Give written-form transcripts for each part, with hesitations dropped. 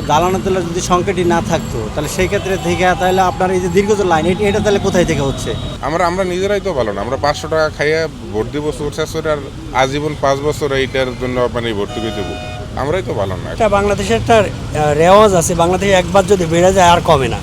জ্বালানি তেলের যদি সংকটই না থাকতো তাহলে সেই ক্ষেত্রে থেকে তাহলে আপনার এই যে দীর্ঘ লাইন এটা তাহলে কোথায় থেকে হচ্ছে? আমরা নিজেরাই তো ভালো না। আমরা 500 টাকা খাইয়ে ভোট দিব সোর্সেস আর আজীবন 5 বছর এইটার জন্য মানে ভর্তুকি দেবো, আমরাই তো ভালো না। এটা বাংলাদেশের একটা রেওয়াজ আছে, বাংলাদেশে একবার যদি বেড়ে যায় আর কমে না।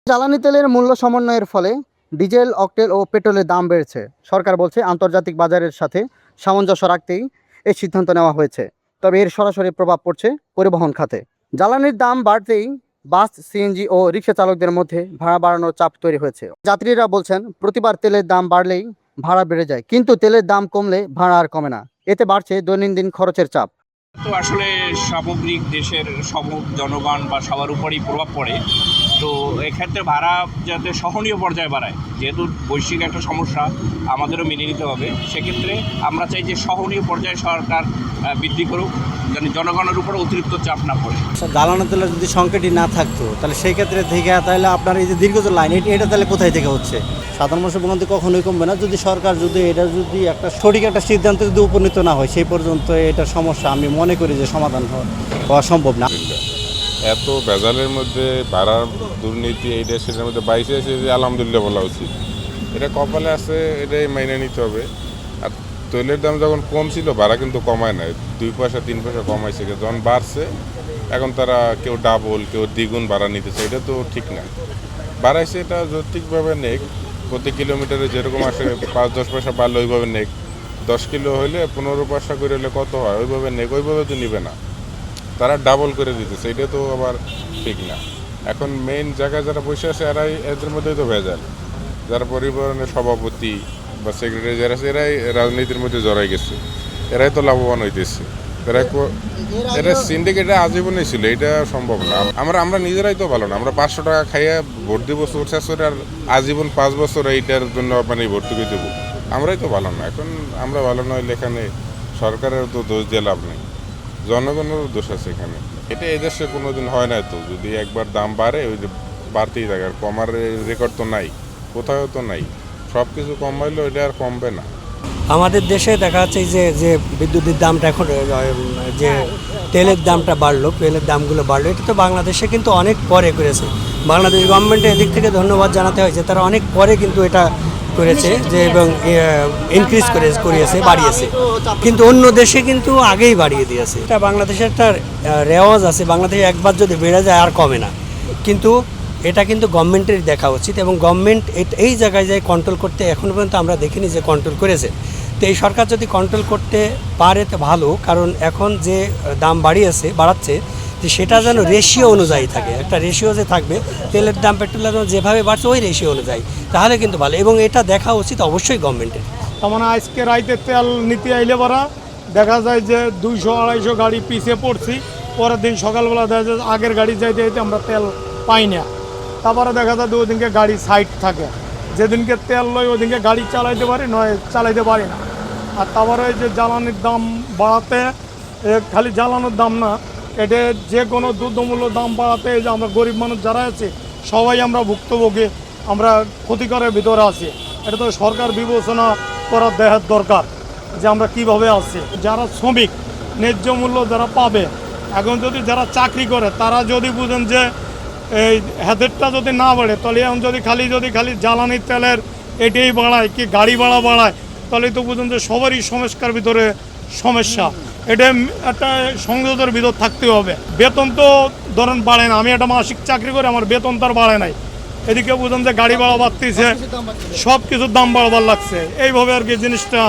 জ্বালানি তেলের মূল্য সমন্বয়ের ফলে ডিজেল, অকটেল ও পেট্রোলের দাম বেড়েছে। সরকার বলছে আন্তর্জাতিক বাজারের সাথে সামঞ্জস্য রাখতেই এই সিদ্ধান্ত নেওয়া হয়েছে। তবে এর সরাসরি প্রভাব পড়ছে পরিবহন খাতে। জ্বালানির দাম বাড়তেই বাস, সিএনজি ও রিক্সা চালকদের মধ্যে ভাড়া বাড়ানোর চাপ তৈরি হয়েছে। যাত্রীরা বলছেন প্রতিবার তেলের দাম বাড়লেই ভাড়া বেড়ে যায়, কিন্তু তেলের দাম কমলে ভাড়া আর কমে না। এতে বাড়ছে দৈনন্দিন খরচের চাপ। তো আসলে সামগ্রিক দেশের জনগণ বা সবার উপরেই প্রভাব পড়ে। তো এক্ষেত্রে ভাড়া যাতে সহনীয় পর্যায়ে বাড়ায়, যেহেতু বৈশ্বিক একটা সমস্যা আমাদেরও মেনে নিতে হবে, সেক্ষেত্রে আমরা চাই যে সহনীয় পর্যায়ে সরকার বৃদ্ধি করুক, যেন জনগণের উপর অতিরিক্ত চাপ না পড়ে। জ্বালানি তেলের যদি সংকটই না থাকতো তাহলে সেই ক্ষেত্রে থেকে তাহলে আপনার এই যে দীর্ঘ লাইন এটা তাহলে কোথায় থেকে হচ্ছে? সাধারণ মানুষের ভোগান্তি কখনোই কমবে না যদি সরকার এটা যদি একটা সঠিক একটা সিদ্ধান্তে যদি উপনীত না হয়, সেই পর্যন্ত এটার সমস্যা আমি মনে করি যে সমাধান হওয়া সম্ভব না। এত ভেজালের মধ্যে ভাড়ার দুর্নীতি এইটা সেটার মধ্যে বাইসে আছে, যে আলহামদুলিল্লাহ বলা উচিত। এটা কপালে আছে, এটাই মাইনে নিতে হবে। আর তেলের দাম যখন কম ছিল ভাড়া কিন্তু কমায় নাই, 2 পয়সা 3 পয়সা কমাইছে। যখন বাড়ছে এখন তারা কেউ ডাবল কেউ দ্বিগুণ ভাড়া নিতেছে, এটা তো ঠিক না। বাড়াইছে এটা যৌক্তিকভাবে নেক, প্রতি কিলোমিটারে যেরকম আসে 5-10 পয়সা বাড়লে ওইভাবে নেক। 10 কিলো হইলে 15 পয়সা করে হলে কত হয়, ওইভাবে নেক, ওইভাবে তো নিবে না। তারা ডাবল করে দিতেছে, এটা তো আবার ঠিক না। এখন মেইন জায়গায় যারা বসে আছে এরাই, এদের মধ্যেই তো ভেজাল। যারা পরিবহনের সভাপতি বা সেক্রেটারি যারা আছে এরাই রাজনীতির মধ্যে জড়াই গেছে, এরাই তো লাভবান হইতেছে। এরা সিন্ডিকেটে আজীবনই ছিল, এটা সম্ভব না। আমরা নিজেরাই তো ভালো না। আমরা 500 টাকা খাইয়ে ভোট দিব সোর্সেস আর আজীবন 5 বছর এইটার জন্য মানে ভর্তুকি দেবো, আমরাই তো ভালো না। এখন আমরা ভালো না হইলে এখানে সরকারের তো দোষ দিয়ে লাভ নেই, জনগণেরও দোষ আছে এখানে। এটা এদেশে কোনোদিন হয় না। তো যদি একবার দাম বাড়ে ওই যে বাড়তেই থাকে, আর কমার রেকর্ড তো নাই, কোথাও তো নাই। সব কিছু কমাইলেও এটা আর কমবে না। আমাদের দেশে দেখা যাচ্ছে যে যে বিদ্যুতের দামটা এখন যে তেলের দামটা বাড়লো, তেলের দামগুলো বাড়লো, এটা তো বাংলাদেশে কিন্তু অনেক পরে করেছে। বাংলাদেশ গভর্নমেন্টের এদিক থেকে ধন্যবাদ জানাতে হয়েছে, তারা অনেক পরে কিন্তু এটা করেছে যে এবং ইনক্রিজ করিয়েছে, বাড়িয়েছে। কিন্তু অন্য দেশে কিন্তু আগেই বাড়িয়ে দিয়েছে। এটা বাংলাদেশের একটা রেওয়াজ আছে, বাংলাদেশে একবার যদি বেড়ে যায় আর কমে না। কিন্তু এটা কিন্তু গভর্নমেন্টের দেখা উচিত, এবং গভর্নমেন্ট এই জায়গায় যায় কন্ট্রোল করতে এখনও পর্যন্ত আমরা দেখিনি যে কন্ট্রোল করেছে। তো এই সরকার যদি কন্ট্রোল করতে পারে তো ভালো, কারণ এখন যে দাম বাড়াচ্ছে যে সেটা যেন রেশিও অনুযায়ী থাকে, একটা রেশিও যে থাকবে, তেলের দাম পেট্রোলের দাম যেভাবে বাড়ছে ওই রেশিও অনুযায়ী, তাহলে কিন্তু ভালো। এবং এটা দেখা উচিত অবশ্যই গভর্নমেন্টের। তার মানে আজকে রাইতে তেল নিতে আইলে পরা দেখা যায় যে 200-250 গাড়ি পিছিয়ে পড়ছি, পরের দিন সকালবেলা দেখা যায় আগের গাড়ি যাইতে যাইতে আমরা তেল পাই না। তারপরে দেখা যায় ওই দিনকে গাড়ি সাইড থাকে, যেদিনকে তেল লই ওই দিনকে গাড়ি চালাইতে পারি, নয় চালাইতে পারি না। আর তারপরে যে জ্বালানির দাম বাড়াতে, খালি জ্বালানোর দাম না, এটা যে কোনো দ্রব্যমূল্য দাম বাড়াতে যে আমরা গরিব মানুষ যারা আছে সবাই আমরা ভুক্তভোগী, আমরা ক্ষতিকরের ভিতরে আছি। এটা তো সরকার বিবেচনা করার দেখার দরকার যে আমরা কিভাবে আছি। যারা শ্রমিক ন্যায্য মূল্য যারা পাবে, এখন যদি যারা চাকরি করে তারা যদি বুঝেন যে এই হেদেরটা যদি না বাড়ে, তাহলে এখন যদি খালি জ্বালানির তেলের এটাই বাড়ায় কি গাড়ি ভাড়া বাড়ায়, তাহলে তো বুঝুন যে সবারই সমস্যার ভিতরে সমস্যা। এটা একটা সংযোগের ভিতর থাকতে হবে। বেতন তো ধরেন বাড়ে না, আমি একটা মাসিক চাকরি করে আমার বেতন তার বাড়ে নাই, এদিকে বুঝুন যে গাড়ি ভাড়া বাড়তেছে, সব কিছুর দাম বাড়বার লাগছে। এইভাবে আর কি জিনিসটা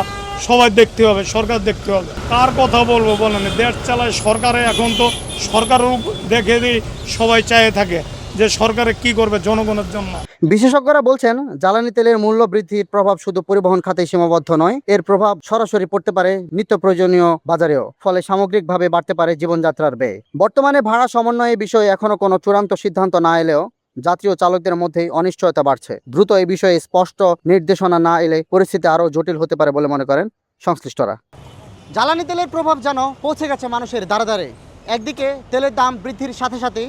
সবাই দেখতে হবে, সরকার দেখতে হবে। কার কথা বলবো বলেন, দেশ চালায় সরকারে। এখন তো সরকারের দেখে দিই সবাই চায়ে থাকে যে সরকারে কি করবে জনগণের জন্য। বিশেষজ্ঞরা বলছেন জ্বালানি তেলের মূল্য বৃদ্ধির প্রভাব শুধু পরিবহন খাতে সীমাবদ্ধ নয়, এর প্রভাব সরাসরি পড়তে পারে নিত্য প্রয়োজনীয় বাজারেও। ফলে সামগ্রিকভাবে বাড়তে পারে জীবনযাত্রার ব্যয়। বর্তমানে ভাড়া সমন্বয়ের বিষয়ে এখনো কোনো চূড়ান্ত সিদ্ধান্ত না এলেও যাত্রী ও চালকদের মধ্যেই অনিশ্চয়তা বাড়ছে। দ্রুত এই বিষয়ে স্পষ্ট নির্দেশনা না এলে পরিস্থিতি আরও জটিল হতে পারে বলে মনে করেন সংশ্লিষ্টরা। জ্বালানি তেলের প্রভাব যেন পৌঁছে গেছে মানুষের দ্বারে দ্বারে। একদিকে তেলের দাম বৃদ্ধির সাথে সাথেই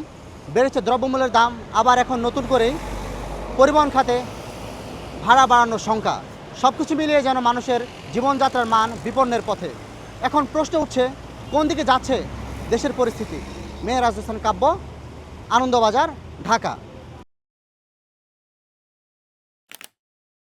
বেড়েছে দ্রব্যমূল্যের দাম, আবার এখন নতুন করে পরিবহন খাতে ভাড়া বাড়ানোর শঙ্কা। সব কিছু মিলিয়ে যেন মানুষের জীবনযাত্রার মান বিপন্নের পথে। এখন প্রশ্ন উঠছে, কোন দিকে যাচ্ছে দেশের পরিস্থিতি? মেহরাজ হোসেন কাব্য, আনন্দবাজার, ঢাকা।